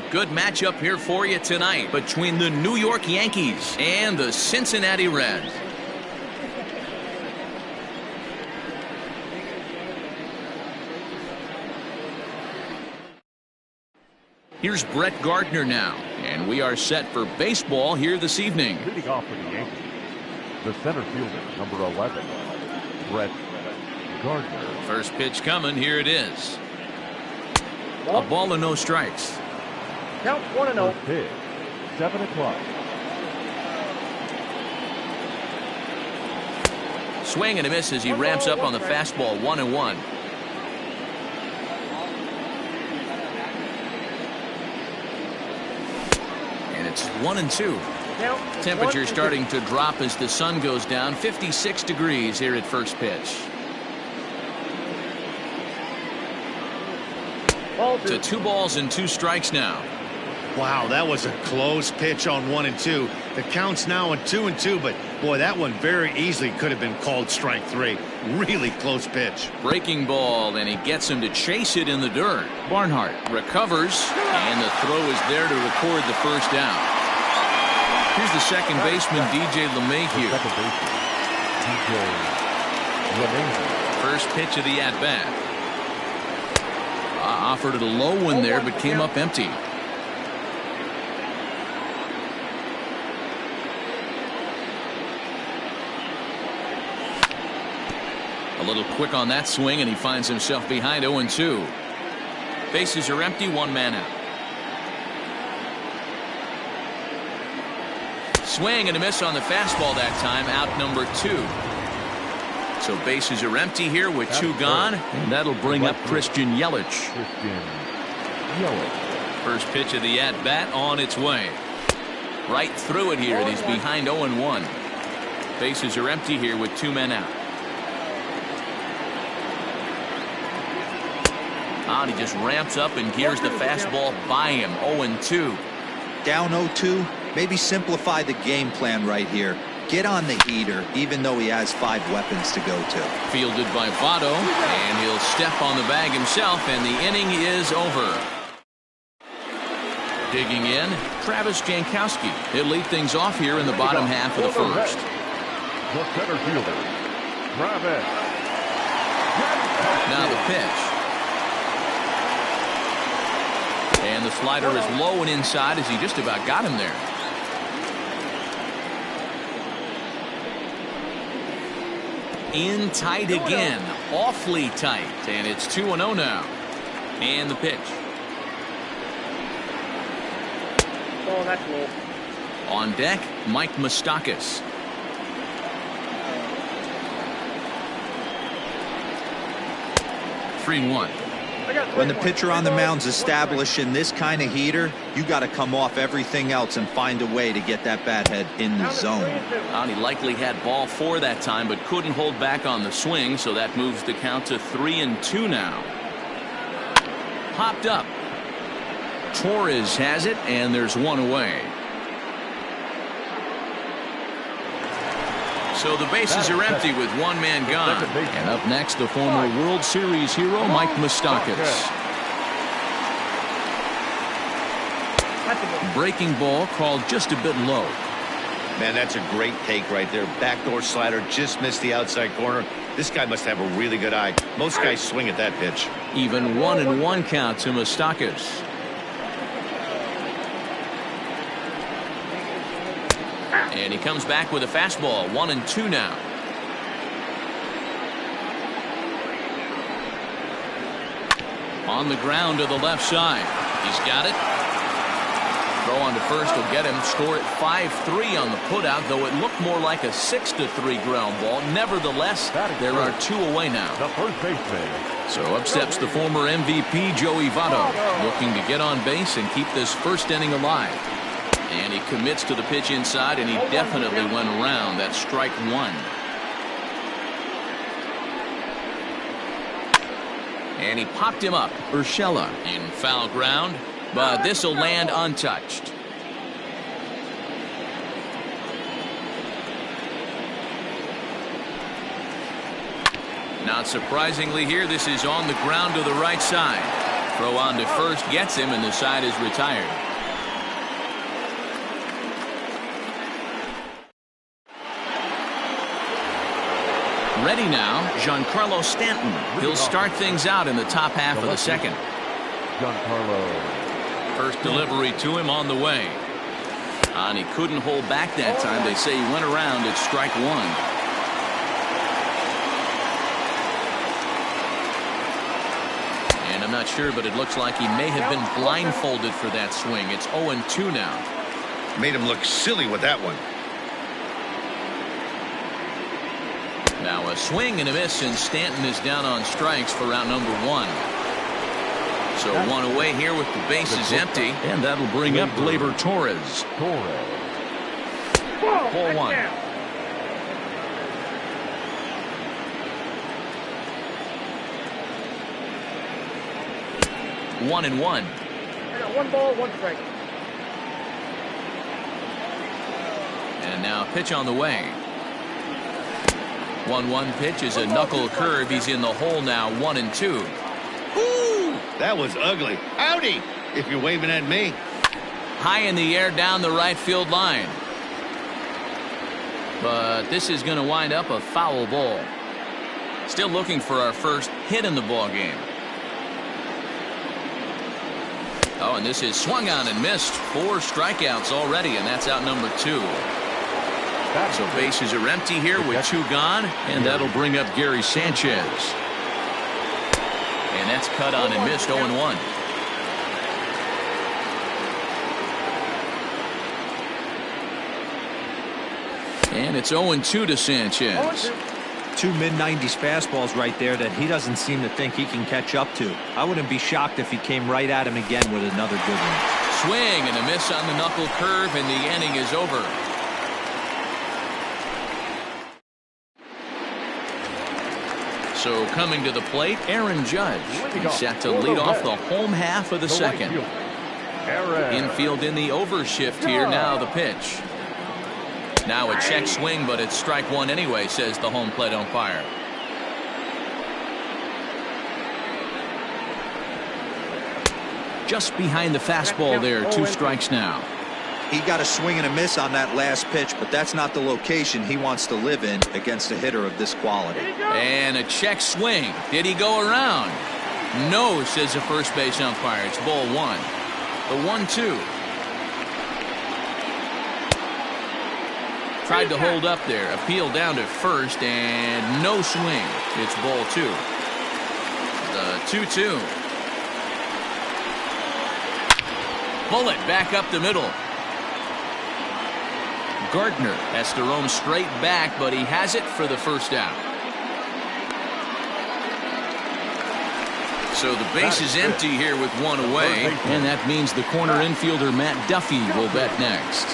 Good matchup here for you tonight between the New York Yankees and the Cincinnati Reds. Here's Brett Gardner now, and we are set for baseball here this evening. Leading off for the Yankees, the center fielder, number 11, Brett Gardner. First pitch coming, here it is. A ball and no strikes. Count 1-0. First pitch, 7 o'clock. Swing and a miss as he ramps up on the fastball, 1-1. And it's 1-2. Temperature starting to drop as the sun goes down. 56 degrees here at first pitch. To 2 balls and 2 strikes now. Wow, that was a close pitch on 1-2. The count's now on 2-2, but boy, that one very easily could have been called strike 3. Really close pitch. Breaking ball, and he gets him to chase it in the dirt. Barnhart recovers, and the throw is there to record the first out. Here's the second baseman, DJ LeMahieu. Second baseman, DJ LeMahieu. First pitch of the at-bat. Offered it a low one there, but came up empty. A little quick on that swing, and he finds himself behind 0-2. Bases are empty, 1 man out. Swing and a miss on the fastball that time, out number 2. So bases are empty here with 2 gone, and that'll bring up Christian Yelich. First pitch of the at-bat on its way. Right through it here, and he's behind 0-1. Bases are empty here with 2 men out. And he just ramps up and gears the fastball by him. 0-2. Down 0-2. Maybe simplify the game plan right here. Get on the heater, even though he has 5 weapons to go to. Fielded by Votto, and he'll step on the bag himself, and the inning is over. Digging in, Travis Jankowski. He'll lead things off here in the bottom half of the first. The center fielder, Travis. Now the pitch. And the slider is low and inside as he just about got him there. In tight again, awfully tight, and it's 2-0 now. And the pitch. Oh, that's low. On deck, Mike Moustakas. Three 1. When the pitcher on the mound's established in this kind of heater, you got to come off everything else and find a way to get that bat head in the zone. And he likely had ball 4 that time, but couldn't hold back on the swing, so that moves the count to 3-2 now. Popped up. Torres has it, and there's 1 away. So the bases are empty with 1 man gone. And up next, the former World Series hero, Mike Moustakas. Breaking ball called just a bit low. Man, that's a great take right there. Backdoor slider just missed the outside corner. This guy must have a really good eye. Most guys swing at that pitch. Even 1-1 count to Moustakas. And he comes back with a fastball. 1-2 now. On the ground to the left side. He's got it. Throw on to first will get him. Score at 5-3 on the putout, though it looked more like a 6-3 ground ball. Nevertheless, there are 2 away now. The first baseman. So up steps the former MVP Joey Votto, looking to get on base and keep this first inning alive. And he commits to the pitch inside, and he definitely went around. That's strike 1. And he popped him up. Urshela in foul ground, but this will land untouched. Not surprisingly here, this is on the ground to the right side. Throw on to first gets him, and the side is retired. Ready now, Giancarlo Stanton. He'll start things out in the top half of the second. Giancarlo. First delivery to him on the way. And he couldn't hold back that time. They say he went around at strike one. And I'm not sure, but it looks like he may have been blindfolded for that swing. It's 0-2 now. Made him look silly with that one. Now a swing and a miss, and Stanton is down on strikes for round number one. So one away here with the bases empty, and that'll bring up Gleyber Torres. Ball one. 1-1. I got 1 ball, 1 strike. And now a pitch on the way. 1-1 pitch is a knuckle curve. He's in the hole now, 1-2. Ooh, that was ugly. Howdy, if you're waving at me. High in the air down the right field line. But this is going to wind up a foul ball. Still looking for our first hit in the ball game. Oh, and this is swung on and missed. 4 strikeouts already, and that's out number 2. So bases are empty here with 2 gone, and that'll bring up Gary Sanchez. And that's cut on and missed, 0-1. And it's 0-2 to Sanchez. 2 mid-90s fastballs right there that he doesn't seem to think he can catch up to. I wouldn't be shocked if he came right at him again with another good one. Swing and a miss on the knuckle curve, and the inning is over. So coming to the plate, Aaron Judge. He's set to lead off the home half of the second. Infield in the overshift here. Now the pitch. Now a check swing, but it's strike one anyway, says the home plate umpire. Just behind the fastball there. 2 strikes now. He got a swing and a miss on that last pitch, but that's not the location he wants to live in against a hitter of this quality. And a check swing. Did he go around? No, says the first base umpire. It's ball 1. The 1-2. Tried to hold up there. Appeal down to first, and no swing. It's ball 2. The 2-2. Bullet back up the middle. Gardner has to roam straight back, but he has it for the first out. So the base is empty here with 1 away, and that means the corner infielder Matt Duffy will bat next.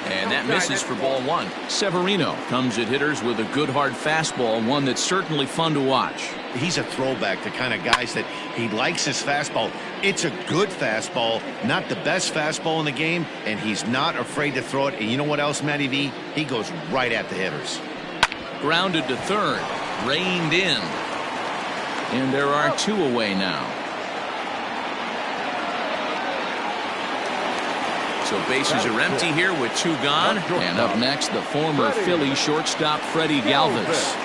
And that misses for ball 1. Severino comes at hitters with a good hard fastball, one that's certainly fun to watch. He's a throwback to kind of guys that he likes his fastball. It's a good fastball, not the best fastball in the game, and he's not afraid to throw it. And you know what else, Matty V? He goes right at the hitters. Grounded to third, reined in. And there are 2 away now. So bases are empty here with 2 gone. And up next, the former Philly shortstop Freddie Galvis.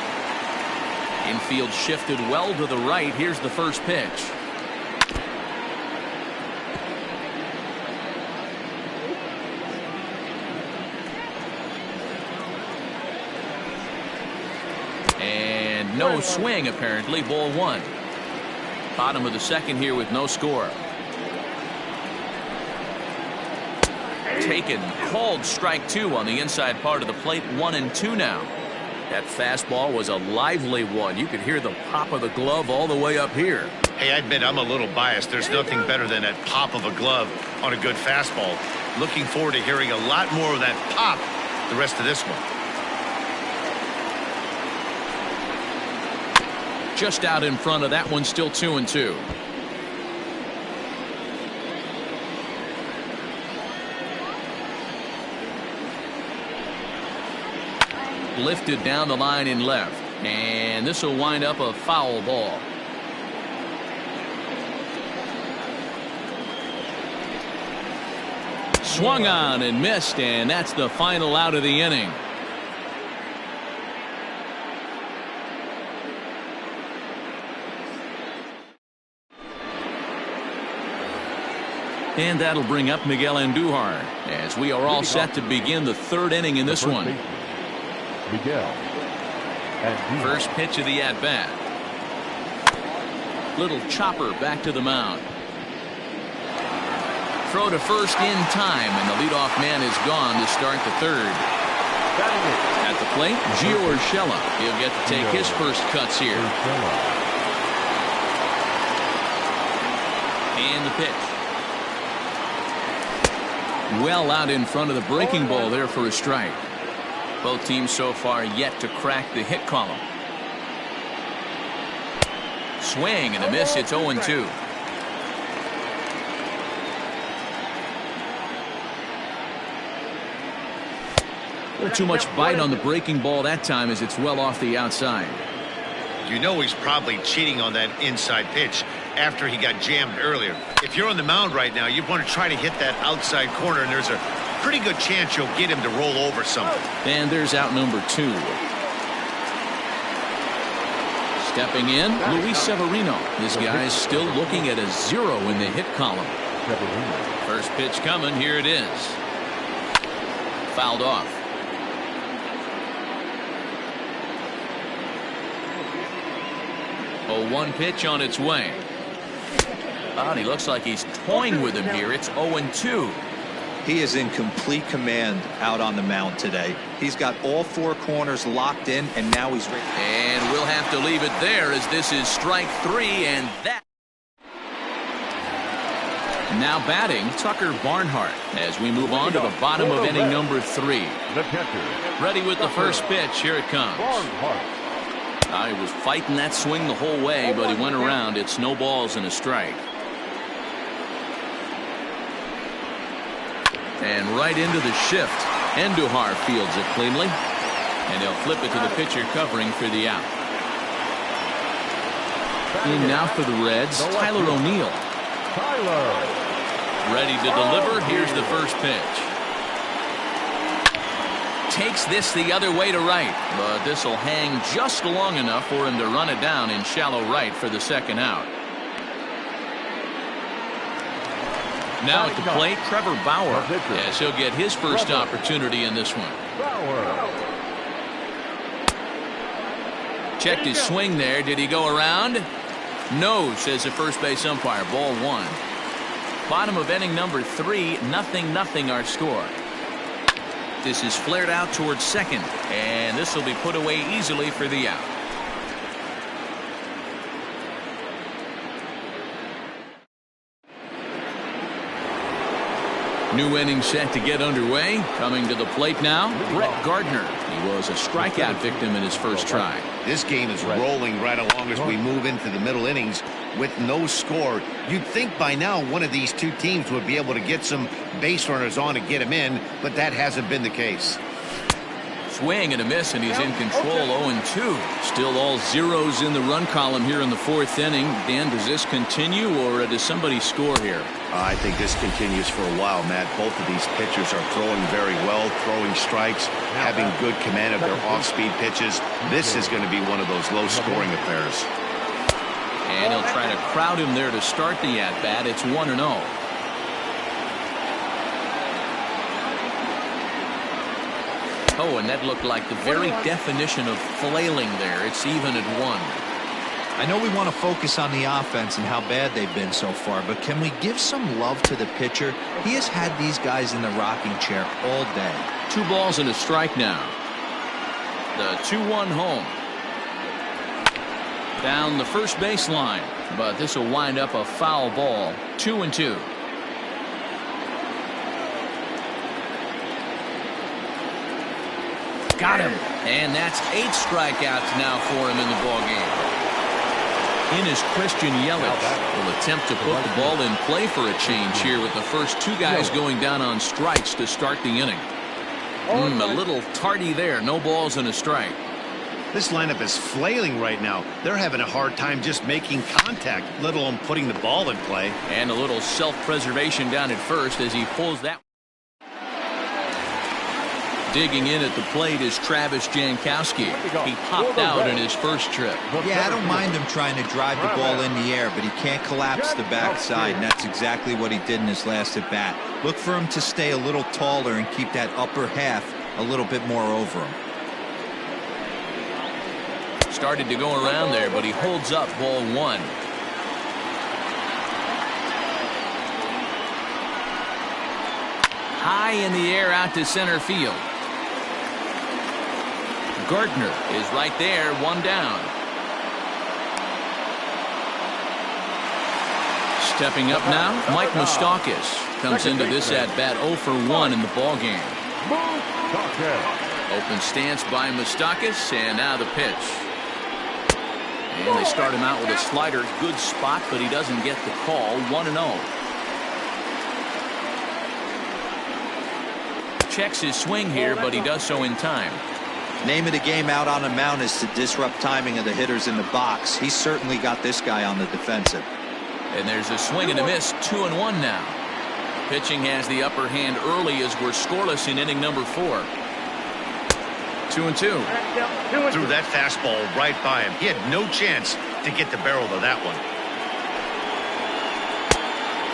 Infield shifted well to the right. Here's the first pitch. And no swing, apparently. Ball 1. Bottom of the second here with no score. Taken, called strike 2 on the inside part of the plate. 1-2 now. That fastball was a lively one. You could hear the pop of the glove all the way up here. Hey, I admit I'm a little biased. There's nothing better than that pop of a glove on a good fastball. Looking forward to hearing a lot more of that pop the rest of this one. Just out in front of that one, still 2-2. Lifted down the line in left. And this will wind up a foul ball. Swung on and missed, and that's the final out of the inning. And that'll bring up Miguel Andujar as we are all set to begin the third inning in this one. Miguel Andujar. First pitch of the at-bat. Little chopper back to the mound. Throw to first in time, and the leadoff man is gone to start the third. At the plate, Gio Urshela. He'll get to take his first cuts here. And the pitch. Well out in front of the breaking ball there for a strike. Both teams so far yet to crack the hit column. Swing and a miss. It's 0-2. A little too much bite on the breaking ball that time as it's well off the outside. You know he's probably cheating on that inside pitch after he got jammed earlier. If you're on the mound right now, you want to try to hit that outside corner, and there's a pretty good chance you'll get him to roll over something. And there's out number 2. Stepping in, Luis Severino. This guy is still looking at a 0 in the hit column. First pitch coming. Here it is. Fouled off. 0-1 pitch on its way. Oh, he looks like he's toying with him here. It's 0-2. He is in complete command out on the mound today. He's got all 4 corners locked in, and now he's ready. And we'll have to leave it there as this is strike 3, and that. Now batting, Tucker Barnhart as we move on to the bottom of inning number 3. The catcher. Ready with the first pitch. Here it comes. He was fighting that swing the whole way, but he went around. It's no balls and a strike. And right into the shift. Andujar fields it cleanly. And they'll flip it to the pitcher covering for the out. In now for the Reds, Tyler O'Neill. Ready to deliver. Here's the first pitch. Takes this the other way to right, but this will hang just long enough for him to run it down in shallow right for the second out. Now at the plate, Trevor Bauer, as he'll get his first opportunity in this one. Checked his swing there. Did he go around? No, says the first base umpire. Ball 1. Bottom of inning number 3, 0-0 our score. This is flared out towards second, and this will be put away easily for the out. New inning set to get underway. Coming to the plate now, Brett Gardner. He was a strikeout victim in his first try. This game is rolling right along as we move into the middle innings with no score. You'd think by now one of these two teams would be able to get some base runners on and get him in, but that hasn't been the case. Swing and a miss, and he's in control. 0-2. Still all zeros in the run column here in the 4th inning. Dan, does this continue, or does somebody score here? I think this continues for a while, Matt. Both of these pitchers are throwing very well, throwing strikes, having good command of their off-speed pitches. This is going to be one of those low-scoring affairs. And he'll try to crowd him there to start the at-bat. It's 1-0. Oh, and that looked like the very definition of flailing there. It's even at 1. I know we want to focus on the offense and how bad they've been so far, but can we give some love to the pitcher? He has had these guys in the rocking chair all day. 2 balls and a strike now. The 2-1 home. Down the first baseline, but this will wind up a foul ball. 2-2. Got him. And that's 8 strikeouts now for him in the ballgame. In is Christian Yelich. Will attempt to put the ball in play for a change here with the first 2 guys going down on strikes to start the inning. A little tardy there. No balls and a strike. This lineup is flailing right now. They're having a hard time just making contact, let alone putting the ball in play. And a little self-preservation down at first as he pulls that. Digging in at the plate is Travis Jankowski. He popped out in his first trip. Yeah, I don't mind him trying to drive the ball in the air, but he can't collapse the backside, and that's exactly what he did in his last at bat. Look for him to stay a little taller and keep that upper half a little bit more over him. Started to go around there, but he holds up ball one. High in the air out to center field. Gardner is right there, one down. Stepping up now, Mike Moustakas comes into this at-bat 0 for 1 in the ballgame. Open stance by Moustakas, and now the pitch. And they start him out with a slider. Good spot, but he doesn't get the call. 1-0. Checks his swing here, but he does so in time. Name of the game out on the mound is to disrupt timing of the hitters in the box. He's certainly got this guy on the defensive. And there's a swing and a miss. 2-1 now. Pitching has the upper hand early as we're scoreless in inning number 4. 2-2. Threw that fastball right by him. He had no chance to get the barrel of that one.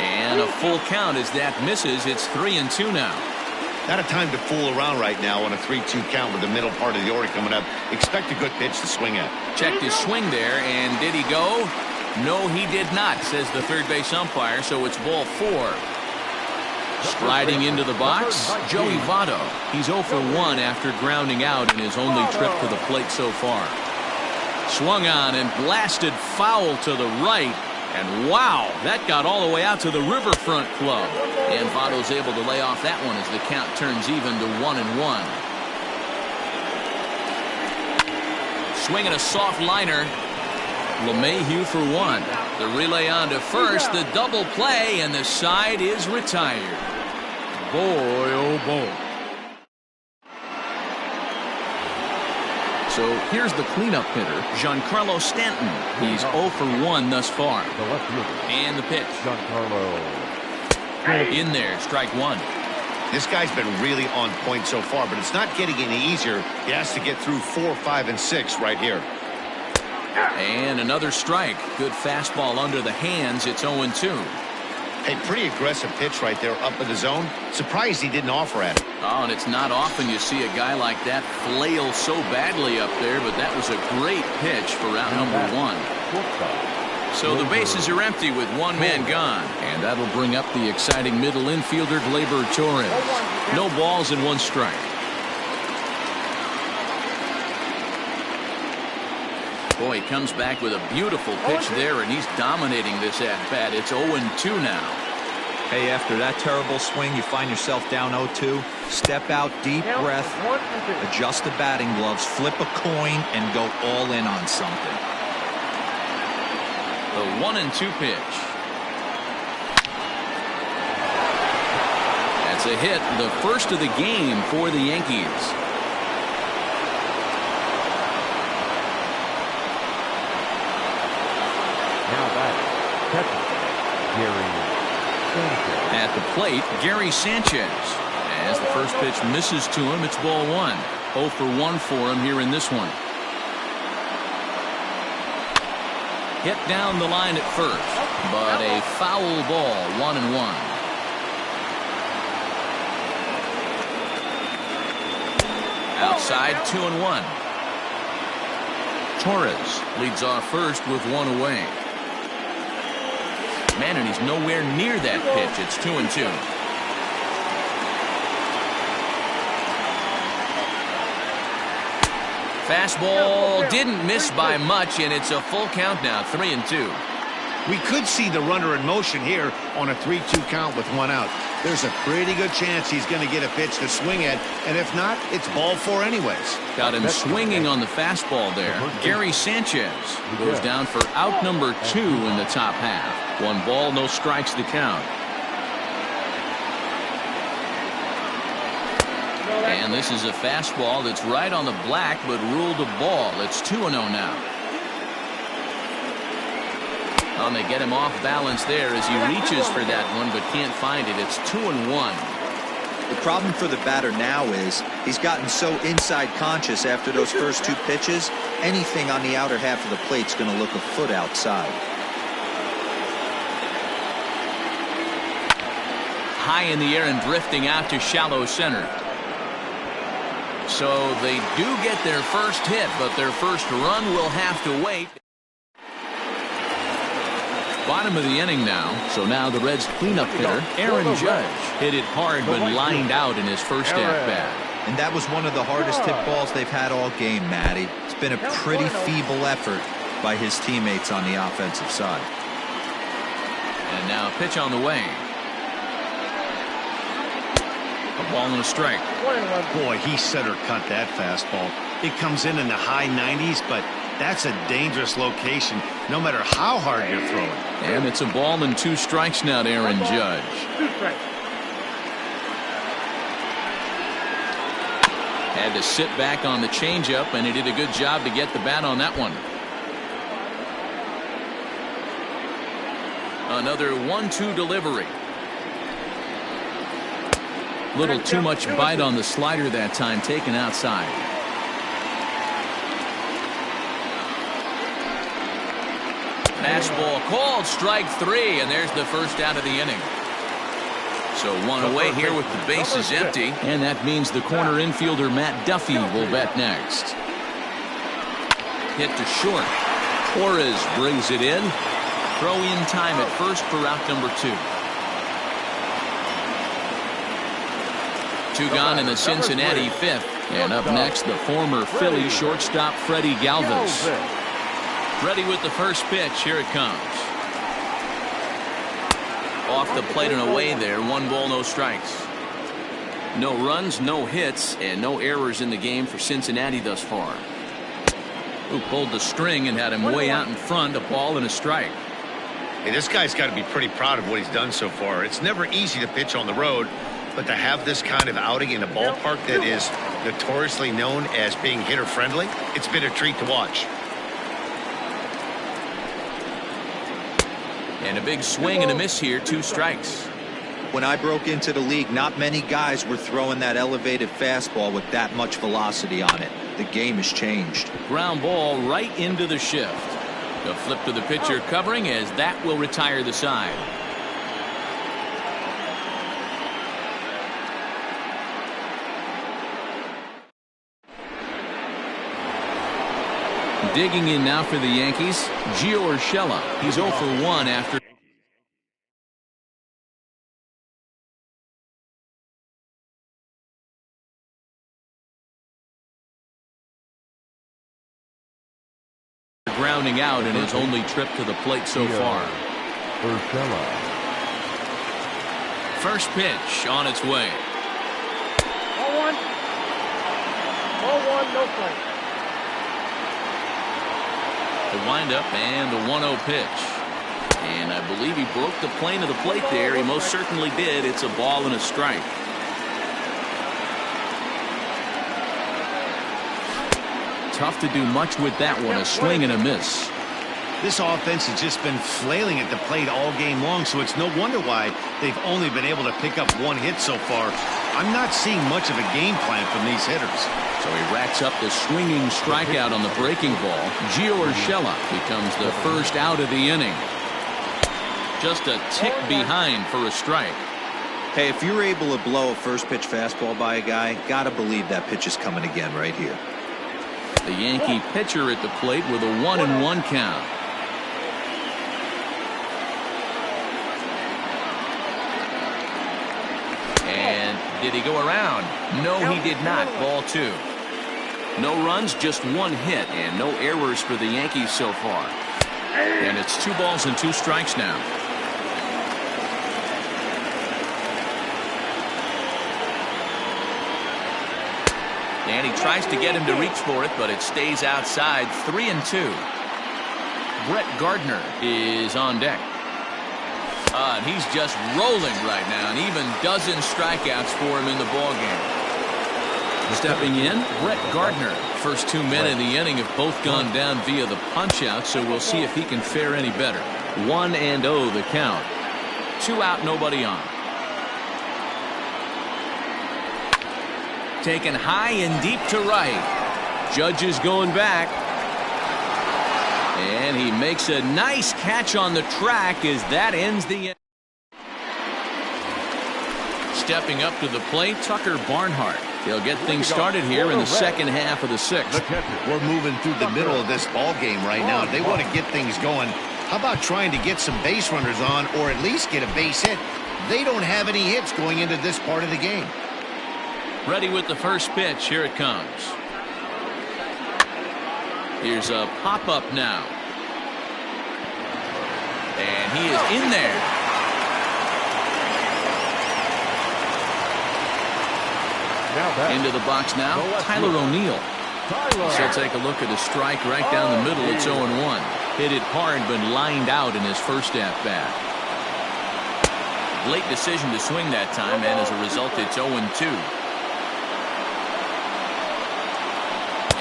And a full count as that misses. It's 3-2 now. Not a time to fool around right now on a 3-2 count with the middle part of the order coming up. Expect a good pitch to swing at. Checked his swing there, and did he go? No, he did not, says the third base umpire, so it's ball 4. Striding into the box, Joey Votto. He's 0 for 1 after grounding out in his only trip to the plate so far. Swung on and blasted foul to the right. And wow, that got all the way out to the Riverfront Club. And Votto's able to lay off that one as the count turns even to 1-1. Swinging a soft liner. LeMahieu for 1. The relay on to first, the double play, and the side is retired. Boy, oh boy. So here's the cleanup hitter, Giancarlo Stanton. He's 0 for 1 thus far. The left fielder. And the pitch. Giancarlo. In there, strike 1. This guy's been really on point so far, but it's not getting any easier. He has to get through 4, 5, and 6 right here. And another strike. Good fastball under the hands. It's 0-2. A pretty aggressive pitch right there up in the zone. Surprised he didn't offer at it. Oh, and it's not often you see a guy like that flail so badly up there, but that was a great pitch for out number 1. So the bases are empty with one man gone, and that'll bring up the exciting middle infielder Gleyber Torres. No balls and 1 strike. Boy, he comes back with a beautiful pitch there, and he's dominating this at-bat. It's 0-2 now. Hey, after that terrible swing, you find yourself down 0-2. Step out, deep breath, adjust the batting gloves, flip a coin, and go all in on something. The 1-2 pitch. That's a hit, the first of the game for the Yankees. Now back. Catcher. Gary Sanchez. At the plate, Gary Sanchez. As the first pitch misses to him, it's ball 1. 0 for 1 for him here in this one. Hit down the line at first, but a foul ball, 1-1. Outside, 2-1. Torres leads off first with 1 away. Man, and he's nowhere near that pitch. It's 2-2. Fastball didn't miss by much, and it's a full count now, 3-2. We could see the runner in motion here on a 3-2 count with 1 out. There's a pretty good chance he's going to get a pitch to swing at, and if not, it's ball 4 anyways. Got him swinging on the fastball there. Gary Sanchez goes down for out number 2 in the top half. 1 ball, no strikes to count. And this is a fastball that's right on the black, but ruled a ball. It's 2-0 now. And they get him off balance there as he reaches for that one, but can't find it. It's 2-1. The problem for the batter now is he's gotten so inside conscious after those first 2 pitches. Anything on the outer half of the plate's going to look a foot outside. High in the air and drifting out to shallow center. So they do get their first hit, but their first run will have to wait. Bottom of the inning now. So now the Reds cleanup hitter, Aaron Judge, hit it hard but lined out in his first at-bat. And that was one of the hardest hit balls they've had all game, Matty. It's been a pretty feeble effort by his teammates on the offensive side. And now a pitch on the way. A ball and a strike. Boy, he center cut that fastball. It comes in the high 90s, but that's a dangerous location no matter how hard you're throwing. And it's a ball and 2 strikes now to Aaron Judge. 2 strikes. Had to sit back on the changeup, and he did a good job to get the bat on that one. Another 1-2 delivery. Little too much bite on the slider that time, taken outside. Fastball called, strike 3, and there's the first out of the inning. So 1 away here with the bases empty, and that means the corner infielder Matt Duffy will bat next. Hit to short. Torres brings it in. Throw in time at first for out number 2. 2 gone in the Cincinnati 5th. And up next, the former Philly shortstop Freddie Galvis. Ready with the first pitch. Here it comes. Off the plate and away there. 1 ball, no strikes. No runs, no hits, and no errors in the game for Cincinnati thus far. Who pulled the string and had him way out in front. A ball and a strike. Hey, this guy's got to be pretty proud of what he's done so far. It's never easy to pitch on the road, but to have this kind of outing in a ballpark that is notoriously known as being hitter-friendly, it's been a treat to watch. And a big swing and a miss here. 2 strikes. When I broke into the league, not many guys were throwing that elevated fastball with that much velocity on it. The game has changed. Ground ball right into the shift. A flip to the pitcher covering, as that will retire the side. Digging in now for the Yankees, Gio Urshela. He's 0 for 1 after grounding out in his only trip to the plate so far. Urshela. First pitch on its way. 0-1. 0-1, no strikes. The windup and the 1-0 pitch. And I believe he broke the plane of the plate there. He most certainly did. It's a ball and a strike. Tough to do much with that one. A swing and a miss. This offense has just been flailing at the plate all game long, so it's no wonder why they've only been able to pick up 1 hit so far. I'm not seeing much of a game plan from these hitters. So he racks up the swinging strikeout on the breaking ball. Gio Urshela becomes the first out of the inning. Just a tick behind for a strike. Hey, if you're able to blow a first pitch fastball by a guy, gotta believe that pitch is coming again right here. The Yankee pitcher at the plate with a 1-1 count. And did he go around? No, he did not. Ball 2. No runs, just 1 hit, and no errors for the Yankees so far. And it's 2 balls and 2 strikes now. And he tries to get him to reach for it, but it stays outside. 3-2. Brett Gardner is on deck. And he's just rolling right now, and even dozen strikeouts for him in the ballgame. Stepping in, Brett Gardner. First 2 men in the inning have both gone down via the punch-out, so we'll see if he can fare any better. 1-0 the count. 2 out, nobody on. Taken high and deep to right. Judge is going back. And he makes a nice catch on the track as that ends the inning. Stepping up to the plate, Tucker Barnhart. They'll get things started here in the second half of the 6th. We're moving through the middle of this ball game right now. They want to get things going. How about trying to get some base runners on, or at least get a base hit? They don't have any hits going into this part of the game. Ready with the first pitch. Here it comes. Here's a pop-up now. And he is in there. Into the box now, Tyler O'Neill. So take a look at a strike right down the middle. It's 0-1. Hit it hard, but lined out in his first at-bat. Late decision to swing that time, and as a result, it's 0-2.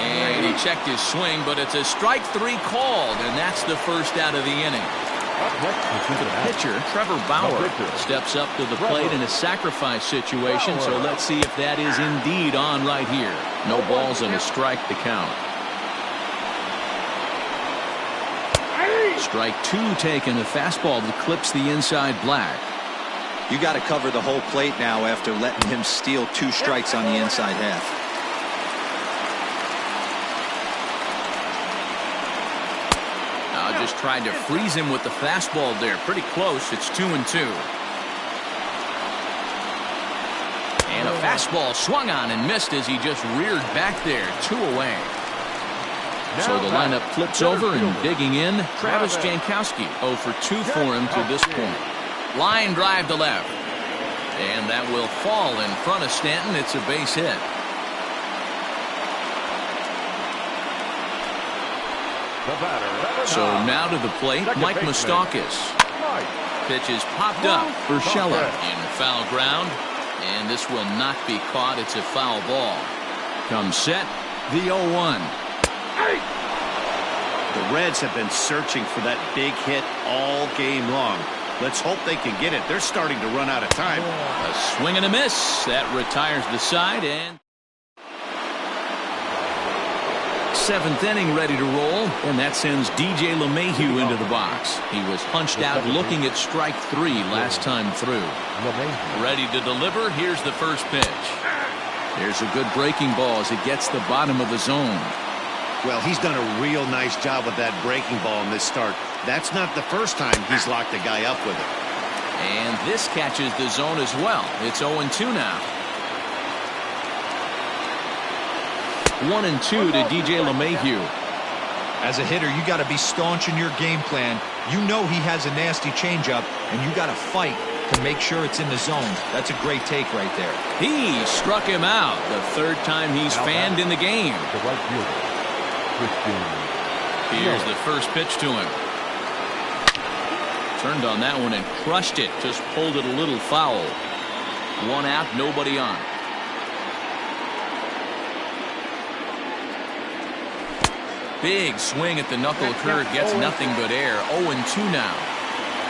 And he checked his swing, but it's a strike 3 called, and that's the first out of the inning. The pitcher, Trevor Bauer, steps up to the plate in a sacrifice situation, so let's see if that is indeed on right here. No balls and a strike to count. Strike 2 taken, a fastball that clips the inside black. You got to cover the whole plate now after letting him steal 2 strikes on the inside half. Just tried to freeze him with the fastball there. Pretty close. It's 2-2. And a fastball swung on and missed as he just reared back there. 2 away. So the lineup flips over, and digging in, Travis Jankowski. 0 for 2 for him to this point. Line drive to left. And that will fall in front of Stanton. It's a base hit. So now to the plate, Mike Moustakas. Pitch is popped up. Urshela in foul ground. And this will not be caught. It's a foul ball. Comes set, the 0-1. The Reds have been searching for that big hit all game long. Let's hope they can get it. They're starting to run out of time. A swing and a miss. That retires the side, and 7th inning ready to roll, and that sends DJ LeMahieu into the box. He was punched out looking at strike 3 last time through. Ready to deliver. Here's the first pitch. There's a good breaking ball as it gets the bottom of the zone. Well, he's done a real nice job with that breaking ball in this start. That's not the first time he's locked a guy up with it. And this catches the zone as well. It's 0-2 now. 1-2 to DJ LeMahieu. As a hitter, you got to be staunch in your game plan. You know he has a nasty changeup, and you got to fight to make sure it's in the zone. That's a great take right there. He struck him out. The 3rd time he's fanned in the game. Here's the first pitch to him. Turned on that one and crushed it. Just pulled it a little foul. 1 out, nobody on. Big swing at the knuckle curve, gets nothing but air. 0-2 now.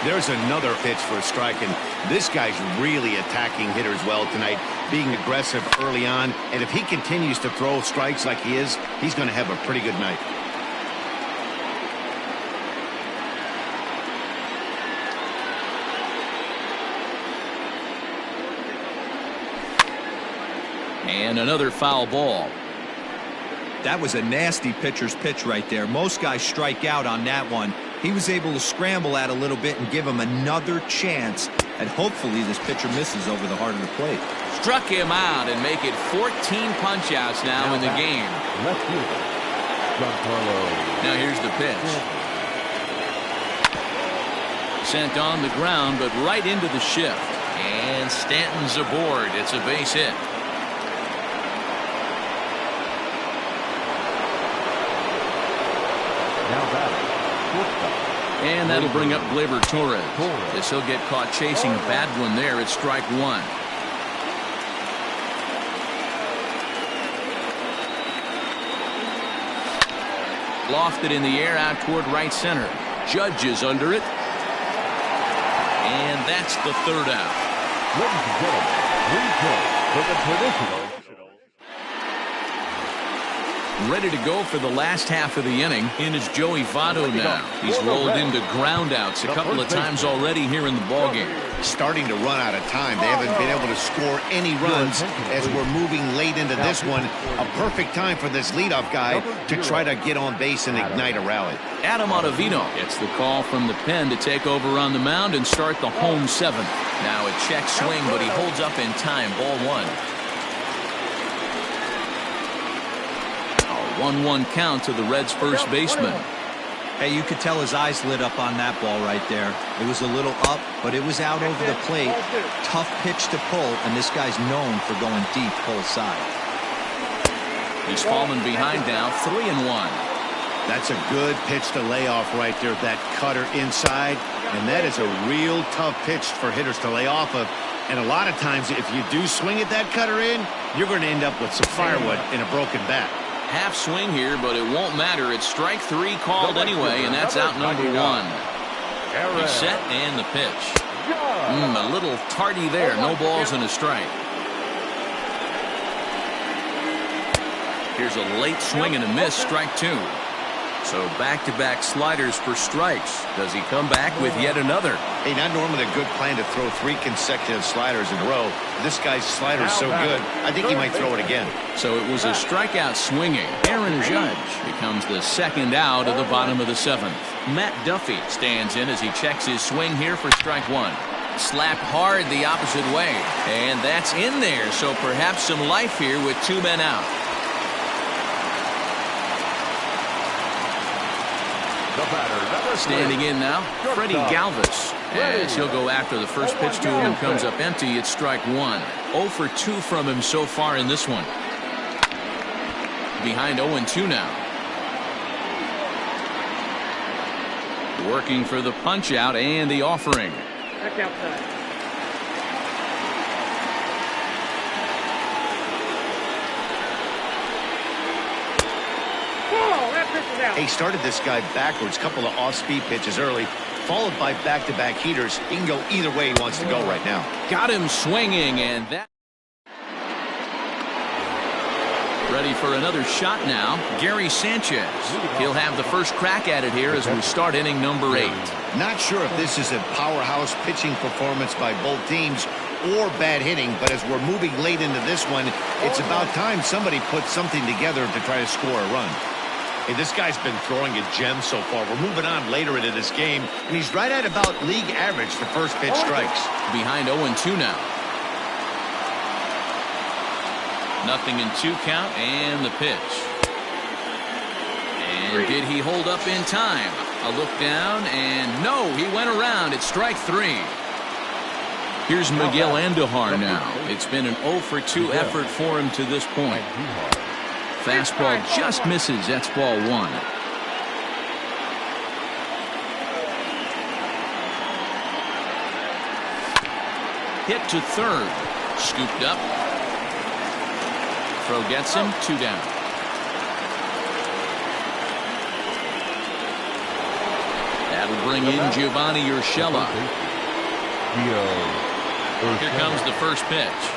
There's another pitch for a strike, and this guy's really attacking hitters well tonight, being aggressive early on, and if he continues to throw strikes like he is, he's going to have a pretty good night. And another foul ball. That was a nasty pitcher's pitch right there. Most guys strike out on that one. He was able to scramble at a little bit and give him another chance, and hopefully this pitcher misses over the heart of the plate. Struck him out and make it 14 punch-outs now in the game. Now here's the pitch. Sent on the ground, but right into the shift. And Stanton's aboard. It's a base hit. And that'll bring up Gleyber Torres. As he'll get caught chasing a bad one there at strike 1. Lofted in the air out toward right center. Judge is under it. And that's the third out. Ladies and gentlemen, return for the traditional. Ready to go for the last half of the inning. In is Joey Votto now. He's rolled into groundouts a couple of times already here in the ballgame. Starting to run out of time. They haven't been able to score any runs as we're moving late into this one. A perfect time for this leadoff guy to try to get on base and ignite a rally. Adam Ottavino gets the call from the pen to take over on the mound and start the home seventh. Now a check swing, but he holds up in time. Ball one. A 1-1 count to the Reds' first baseman. Hey, you could tell his eyes lit up on that ball right there. It was a little up, but it was out over the plate. Tough pitch to pull, and this guy's known for going deep pull side. He's fallen behind now, 3-1. That's a good pitch to lay off right there, that cutter inside. And that is a real tough pitch for hitters to lay off of. And a lot of times, if you do swing at that cutter in, you're going to end up with some firewood in a broken bat. Half swing here, but it won't matter. It's strike three called anyway, and that's out number one. He's set and the pitch. A little tardy there. No balls and a strike. Here's a late swing and a miss. Strike two. So back-to-back sliders for strikes. Does he come back with yet another? Hey, not normally a good plan to throw 3 consecutive sliders in a row. This guy's slider is so good, I think he might throw it again. So it was a strikeout swinging. Aaron Judge becomes the second out of the bottom of the seventh. Matt Duffy stands in as he checks his swing here for strike one. Slapped hard the opposite way. And that's in there, so perhaps some life here with 2 men out. Standing in now, Freddie Galvis, as he'll go after the first pitch to him and comes up empty. It's strike one. 0 for 2 from him so far in this one. Behind 0-2 now. Working for the punch out and the offering. Back outside. He started this guy backwards, couple of off-speed pitches early, followed by back-to-back heaters. He can go either way he wants to go right now. Got him swinging, and that. Ready for another shot now, Gary Sanchez. He'll have the first crack at it here as we start inning number 8. Not sure if this is a powerhouse pitching performance by both teams or bad hitting, but as we're moving late into this one, it's about time somebody puts something together to try to score a run. Hey, this guy's been throwing a gem so far. We're moving on later into this game, and he's right at about league average for first pitch strikes. Behind 0-2 now. Nothing in 2 count and the pitch. And did he hold up in time? A look down, and no, he went around. It's strike 3. Here's Miguel Andujar now. It's been an 0 for 2 effort for him to this point. Fastball just misses. That's ball 1. Hit to third. Scooped up. Throw gets him. 2 down. That'll bring in Giovanni Urshela. Here comes the first pitch.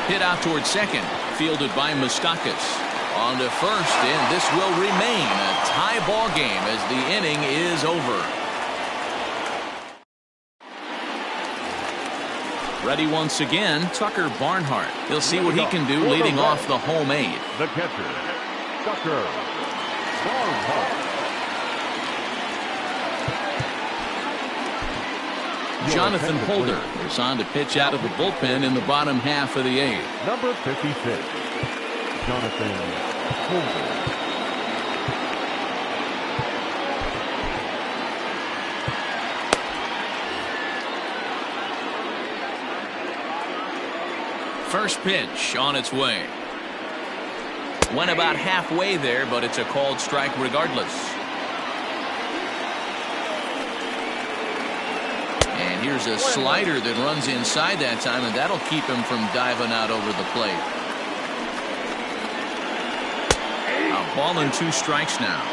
Hit out towards second, fielded by Moustakas. On to first, and this will remain a tie ball game as the inning is over. Ready once again, Tucker Barnhart. He'll see what he can do leading off the home 8. The catcher, Tucker Barnhart. Jonathan Holder is on to pitch out of the bullpen in the bottom half of the 8th. Number 56, Jonathan Holder. First pitch on its way. Went about halfway there, but it's a called strike regardless. And here's a slider that runs inside that time, and that'll keep him from diving out over the plate. Ball and 2 strikes now.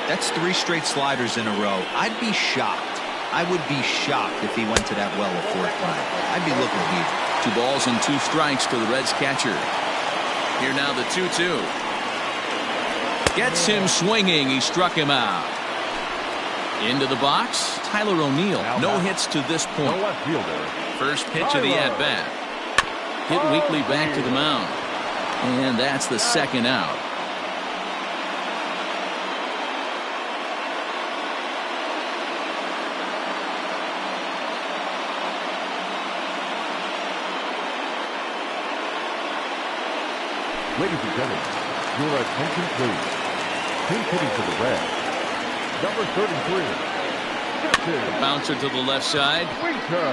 That's 3 straight sliders in a row. I'd be shocked. I would be shocked if he went to that well a 4th time. I'd be looking deep. 2 balls and 2 strikes to the Reds catcher. Here now the 2-2. Gets him swinging. He struck him out. Into the box, Tyler O'Neill. No hits to this The point. left fielder, First pitch of the at-bat. Hit weakly back to the mound. And that's the 2nd out. ladies and gentlemen, your attention please. Team hitting for the Reds, number 33, Captain Bouncer to the left side. Winker.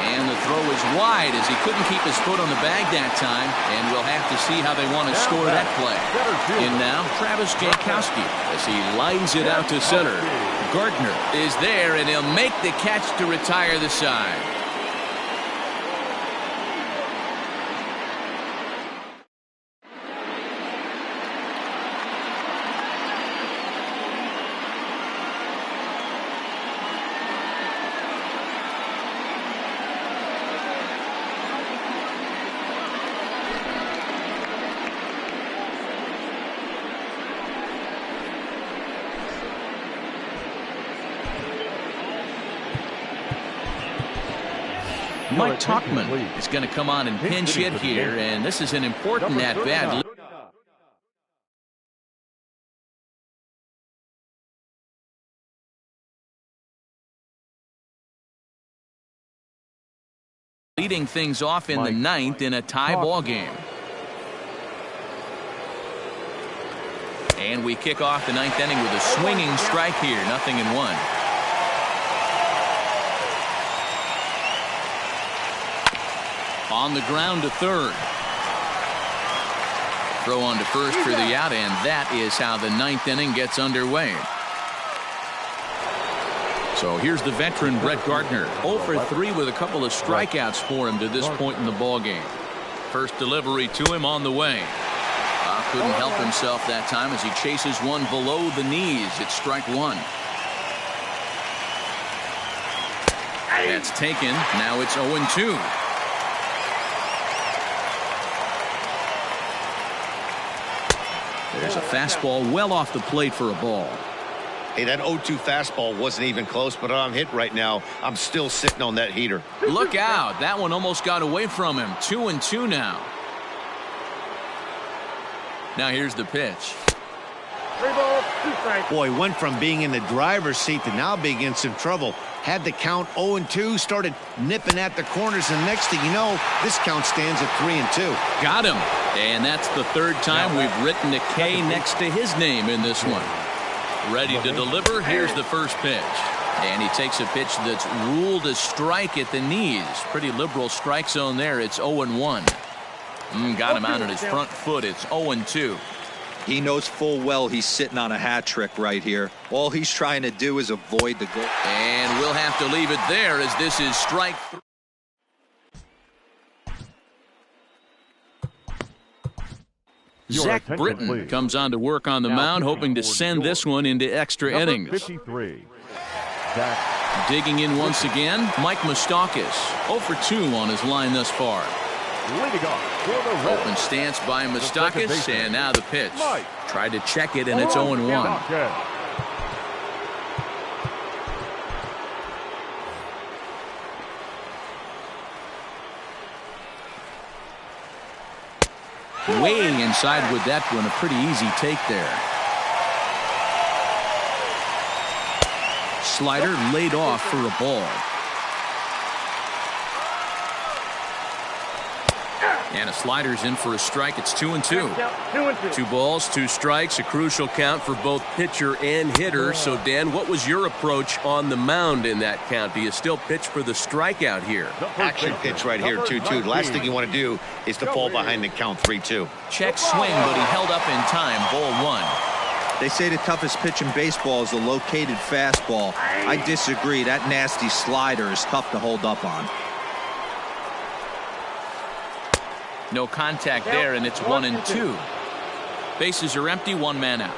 And the throw is wide as he couldn't keep his foot on the bag that time. And we'll have to see how they want to score that play. In now, Travis Jankowski as he lines it out to center. Gardner is there, and he'll make the catch to retire the side. Mike Tauchman is going to come on and pinch hit here, and this is an important at-bat. Leading things off in the 9th in a tie ball game. And we kick off the 9th inning with a swinging strike here, 0-1. On the ground to third. Throw on to first for the out, and that is how the 9th inning gets underway. So here's the veteran Brett Gardner, 0 for 3 with a couple of strikeouts for him to this point in the ball game. First delivery to him on the way. Couldn't help himself that time as he chases one below the knees. It's strike 1. That's taken. Now it's 0-2. There's a fastball well off the plate for a ball. Hey, that 0-2 fastball wasn't even close, but I'm hit right now. I'm still sitting on that heater. Look out. That one almost got away from him. 2-2 now. Now here's the pitch. 3 balls, 2 strikes. Boy, went from being in the driver's seat to now being in some trouble. Had the count 0-2, started nipping at the corners, and next thing you know, this count stands at 3-2. Got him. And that's the 3rd time we've written a K next to his name in this one. Ready to deliver. Here's the first pitch. And he takes a pitch that's ruled a strike at the knees. Pretty liberal strike zone there. It's 0-1. Got him out on his front foot. It's 0-2. He knows full well he's sitting on a hat trick right here. All he's trying to do is avoid the goal. And we'll have to leave it there as this is strike 3. Zach Britton comes on to work on the mound, hoping to send this one into extra innings. 53. Digging in once again, Mike Moustakas, 0 for 2 on his line thus far. Leading off for the Reds, Open stance by Moustakas, and now the pitch. Tried to check it, and it's 0-1. Way inside with that one, a pretty easy take there. Slider laid off for a ball. And a slider's in for a strike. It's 2-2. 2-2. 2 balls, 2 strikes, a crucial count for both pitcher and hitter. So, Dan, what was your approach on the mound in that count? Do you still pitch for the strikeout here? Action pitch right here, 2-2. The last thing you want to do is to fall behind the count 3-2. Check swing, but he held up in time. Ball 1. They say the toughest pitch in baseball is a located fastball. I disagree. That nasty slider is tough to hold up on. No contact there, and it's 1-2. Bases are empty, one man out.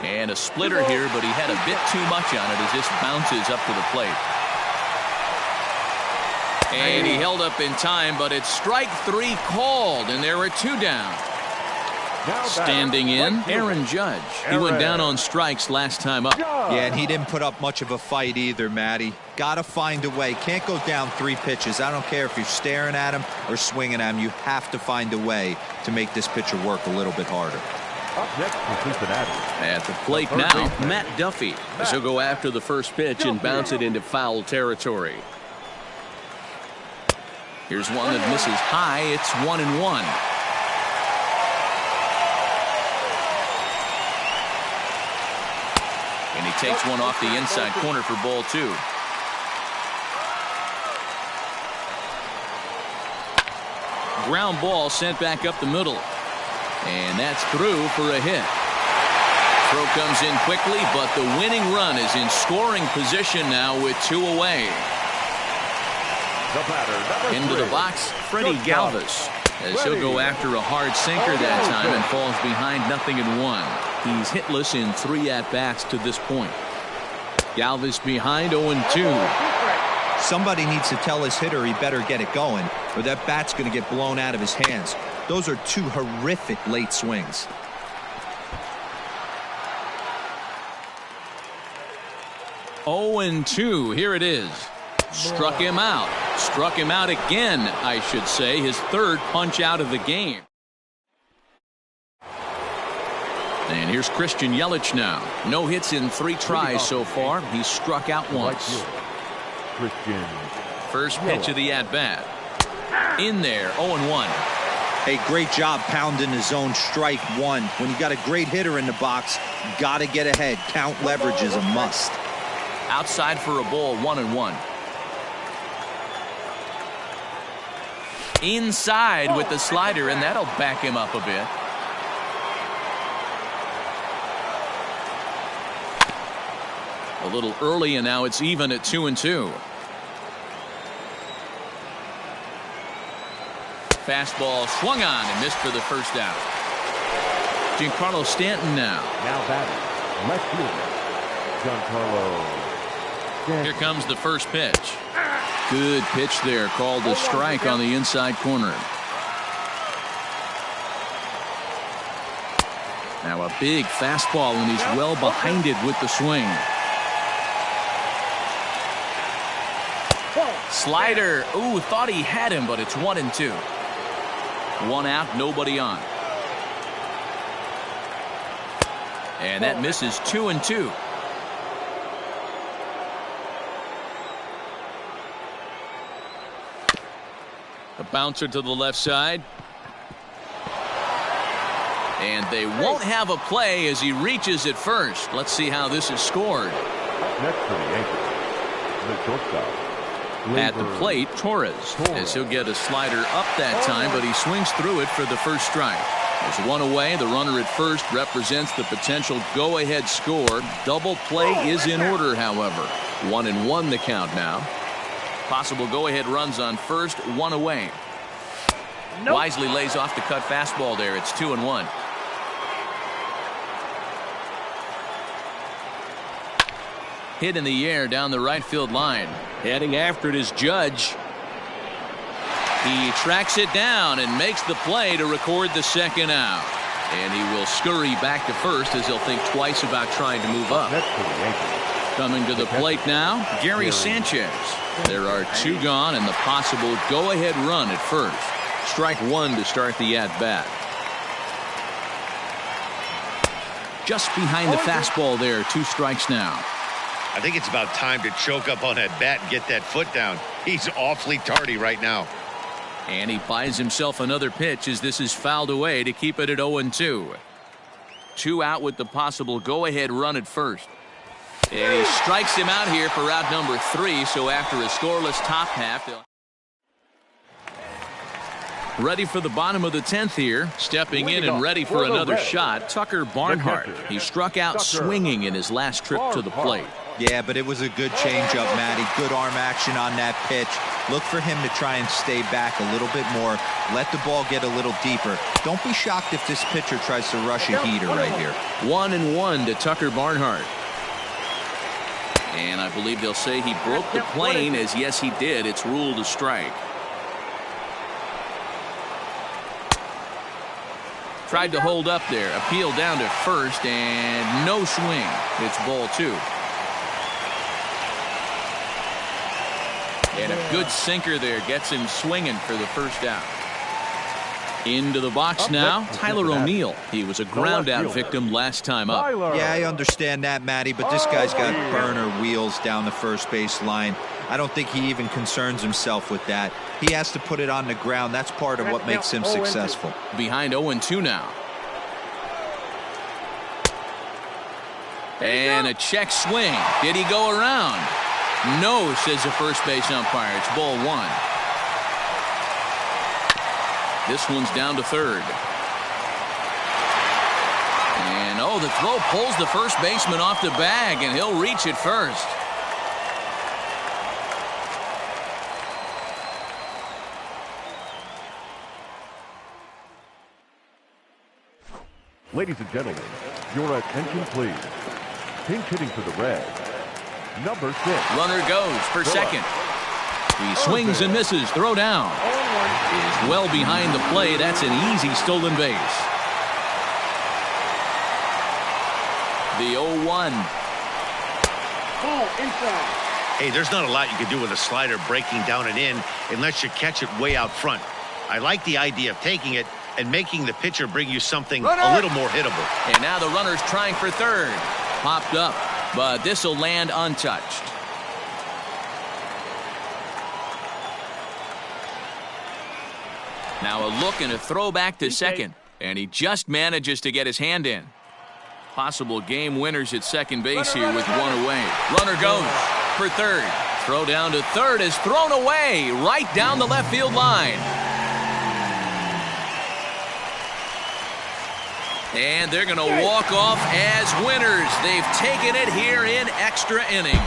And a splitter here, but he had a bit too much on it as this bounces up to the plate. And he held up in time, but it's strike 3 called, and there are 2 down. Standing in, Aaron Judge. He went down on strikes last time up. Yeah, and he didn't put up much of a fight either, Matty. Got to find a way. Can't go down 3 pitches. I don't care if you're staring at him or swinging at him. You have to find a way to make this pitcher work a little bit harder. Up next for Cincinnati. At the plate now, Matt Duffy. As he'll go after the first pitch and bounce it into foul territory. Here's one that misses high. It's 1-1. And he takes one off the inside corner for ball 2. Ground ball sent back up the middle. And that's through for a hit. Throw comes in quickly, but the winning run is in scoring position now with 2 away. Into the box, Freddie Galvis, as he'll go after a hard sinker that time and falls behind 0-1. He's hitless in 3 at-bats to this point. Galvis behind 0-2. Somebody needs to tell his hitter he better get it going, or that bat's going to get blown out of his hands. Those are 2 horrific late swings. Oh, 2. Here it is. Struck him out. Struck him out again, I should say. His 3rd punch out of the game. And here's Christian Yelich now. No hits in 3 tries so far. He's struck out once. Christian. First pitch of the at-bat. In there, 0-1. Hey, great job pounding the zone. Strike 1. When you got a great hitter in the box, got to get ahead. Count leverage is a must. Outside for a ball, 1-1. Inside with the slider, and that'll back him up a bit. A little early, and now it's even at 2-2. Fastball swung on and missed for the first out. Giancarlo Stanton now. Now batting, left fielder, Giancarlo. Here comes the first pitch. Good pitch there, called a strike on the inside corner. Now a big fastball, and he's well behind it with the swing. Slider. Ooh, thought he had him, but it's 1-2. 1 out, nobody on. And that misses 2-2. A bouncer to the left side. And they won't have a play as he reaches at first. Let's see how this is scored. Up next for the Yankees, the shortstop. At the plate, Torres, as he'll get a slider up that time, but he swings through it for the first strike. There's 1 away. The runner at first represents the potential go-ahead score. Double play is in order, however. 1-1 the count now. Possible go-ahead runs on first, 1 away. Wisely lays off the cut fastball there. It's 2-1. Hit in the air down the right field line. Heading after it is Judge. He tracks it down and makes the play to record the second out. And he will scurry back to first as he'll think twice about trying to move up. Coming to the plate now, Gary Sanchez. There are 2 gone and the possible go-ahead run at first. Strike 1 to start the at-bat. Just behind the fastball there, 2 strikes now. I think it's about time to choke up on that bat and get that foot down. He's awfully tardy right now. And he buys himself another pitch as this is fouled away to keep it at 0-2. 2 out with the possible go-ahead run at first. And he strikes him out here for out number 3. So after a scoreless top half, they'll ready for the bottom of the 10th here. Stepping in and ready for another shot, Tucker Barnhart. He struck out swinging in his last trip to the plate. Yeah, but it was a good changeup, Matty. Good arm action on that pitch. Look for him to try and stay back a little bit more. Let the ball get a little deeper. Don't be shocked if this pitcher tries to rush a heater right here. 1-1 to Tucker Barnhart. And I believe they'll say he broke the plane, as yes he did. It's ruled a strike. Tried to hold up there. Appeal down to first, and no swing. It's ball 2. And a good sinker there gets him swinging for the first out. Into the box now, Tyler O'Neill. He was a ground out victim last time up. Yeah, I understand that, Matty, but this guy's got burner wheels down the first base line. I don't think he even concerns himself with that. He has to put it on the ground. That's part of what makes him successful. Behind 0-2 now. And a check swing. Did he go around? No, says the first base umpire. It's ball 1. This one's down to third. And oh, the throw pulls the first baseman off the bag, and he'll reach it first. Ladies and gentlemen, your attention please. Pinch hitting for the Reds, number 6. Runner goes for second. He swings and misses. Throw down. Is well behind the plate. That's an easy stolen base. The 0-1. Ball inside. Hey, there's not a lot you can do with a slider breaking down and in unless you catch it way out front. I like the idea of taking it and making the pitcher bring you something a little more hittable. And now the runner's trying for third. Popped up, but this will land untouched. Now a look and a throw back to second, and he just manages to get his hand in. Possible game winners at second base here with one away. Runner goes for third. Throw down to third is thrown away right down the left field line. And they're going to walk off as winners. They've taken it here in extra innings.